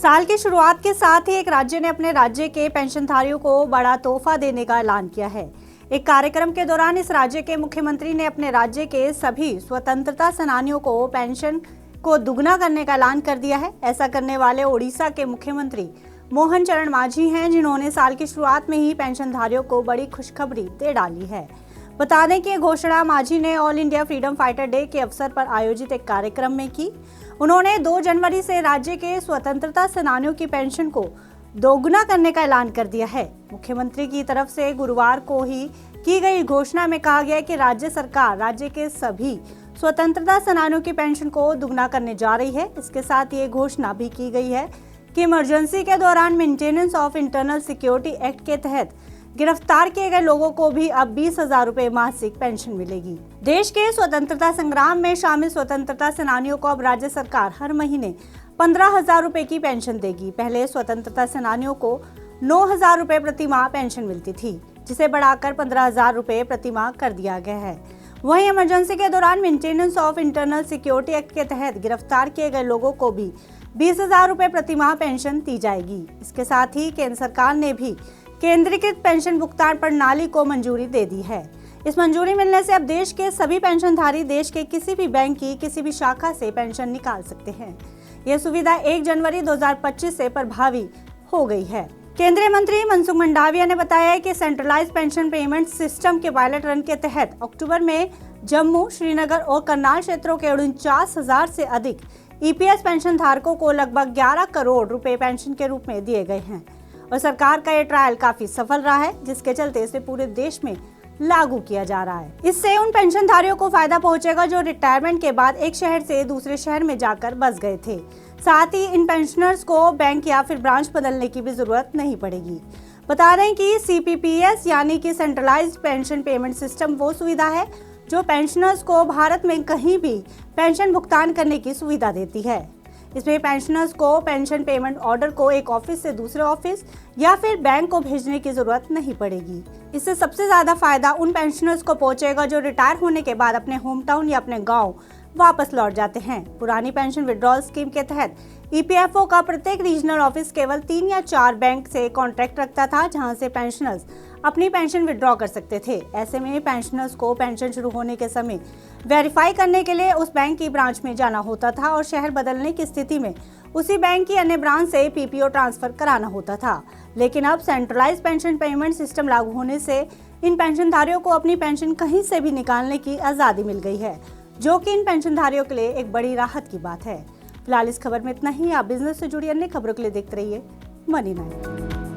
साल की शुरुआत के साथ ही एक राज्य ने अपने राज्य के पेंशनधारियों को बड़ा तोहफा देने का ऐलान किया है। एक कार्यक्रम के दौरान इस राज्य के मुख्यमंत्री ने अपने राज्य के सभी स्वतंत्रता सेनानियों को पेंशन को दुगना करने का ऐलान कर दिया है। ऐसा करने वाले ओडिशा के मुख्यमंत्री मोहन चरण मांझी हैं, जिन्होंने साल की शुरुआत में ही पेंशनधारियों को बड़ी खुशखबरी दे डाली है। बता दें कि ये घोषणा मांझी ने all India freedom fighter day के अवसर पर आयोजित एक कार्यक्रम में की। उन्होंने 2 जनवरी से राज्य के स्वतंत्रता सेनानियों की पेंशन को दोगुना करने का ऐलान कर दिया है। मुख्यमंत्री की तरफ से गुरुवार को ही की गई घोषणा में कहा गया कि राज्य सरकार राज्य के सभी स्वतंत्रता सेनानियों की पेंशन को दुगना करने जा रही है। इसके साथ ये घोषणा भी की गई है कि इमरजेंसी के दौरान maintenance of internal security act के तहत गिरफ्तार किए गए लोगों को भी अब 20,000 रुपए मासिक पेंशन मिलेगी। देश के स्वतंत्रता संग्राम में शामिल स्वतंत्रता सेनानियों को अब राज्य सरकार हर महीने 15,000 रुपए की पेंशन देगी। पहले स्वतंत्रता सेनानियों को 9,000 रुपए प्रति माह पेंशन मिलती थी, जिसे बढ़ाकर 15,000 रुपए प्रति माह कर दिया गया है। वहीं इमरजेंसी के दौरान maintenance of internal security act के तहत गिरफ्तार किए गए लोगों को भी 20,000 रुपए प्रति माह पेंशन दी जाएगी। इसके साथ ही केंद्र सरकार ने भी केंद्रीकृत पेंशन भुगतान प्रणाली को मंजूरी दे दी है। इस मंजूरी मिलने से अब देश के सभी पेंशनधारी देश के किसी भी बैंक की किसी भी शाखा से पेंशन निकाल सकते हैं। यह सुविधा 1 जनवरी 2025 से प्रभावी हो गई है। केंद्रीय मंत्री मनसुख मंडाविया ने बताया कि सेंट्रलाइज्ड पेंशन पेमेंट सिस्टम के पायलट रन के तहत अक्टूबर में जम्मू, श्रीनगर और करनाल क्षेत्रों के 49,000 से अधिक ईपीएस पेंशन धारकों को लगभग 11 करोड़ रुपए पेंशन के रूप में दिए गए हैं और सरकार का ये ट्रायल काफी सफल रहा है, जिसके चलते इसे पूरे देश में लागू किया जा रहा है। इससे उन पेंशनधारियों को फायदा पहुंचेगा जो रिटायरमेंट के बाद एक शहर से दूसरे शहर में जाकर बस गए थे। साथ ही इन पेंशनर्स को बैंक या फिर ब्रांच बदलने की भी जरूरत नहीं पड़ेगी। बता दें कि सीपीपीएस यानी कि सेंट्रलाइज्ड पेंशन पेमेंट सिस्टम वो सुविधा है जो पेंशनर्स को भारत में कहीं भी पेंशन भुगतान करने की सुविधा देती है। इसमें पेंशनर्स को पेंशन पेमेंट ऑर्डर को एक ऑफिस से दूसरे ऑफिस या फिर बैंक को भेजने की जरूरत नहीं पड़ेगी। इससे सबसे ज्यादा फायदा उन पेंशनर्स को पहुंचेगा जो रिटायर होने के बाद अपने होम टाउन या अपने गांव वापस लौट जाते हैं। पुरानी पेंशन विड्रॉल स्कीम के तहत ईपीएफओ का प्रत्येक रीजनल ऑफिस केवल 3 या 4 बैंक से कॉन्ट्रैक्ट रखता था, जहां से पेंशनर्स अपनी पेंशन विड्रॉ कर सकते थे। ऐसे में पेंशनर्स को पेंशन शुरू होने के समय वेरीफाई करने के लिए उस बैंक की ब्रांच में जाना होता था और शहर बदलने की स्थिति में उसी बैंक की अन्य ब्रांच से पीपीओ ट्रांसफर कराना होता था। लेकिन अब सेंट्रलाइज्ड पेंशन पेमेंट सिस्टम लागू होने से इन पेंशनधारियों को अपनी पेंशन कहीं से भी निकालने की आज़ादी मिल गई है, जो कि इन पेंशनधारियों के लिए एक बड़ी राहत की बात है। फिलहाल इस खबर में इतना ही। आप बिजनेस से जुड़ी अन्य खबरों के लिए देखते रहिए मनी 9।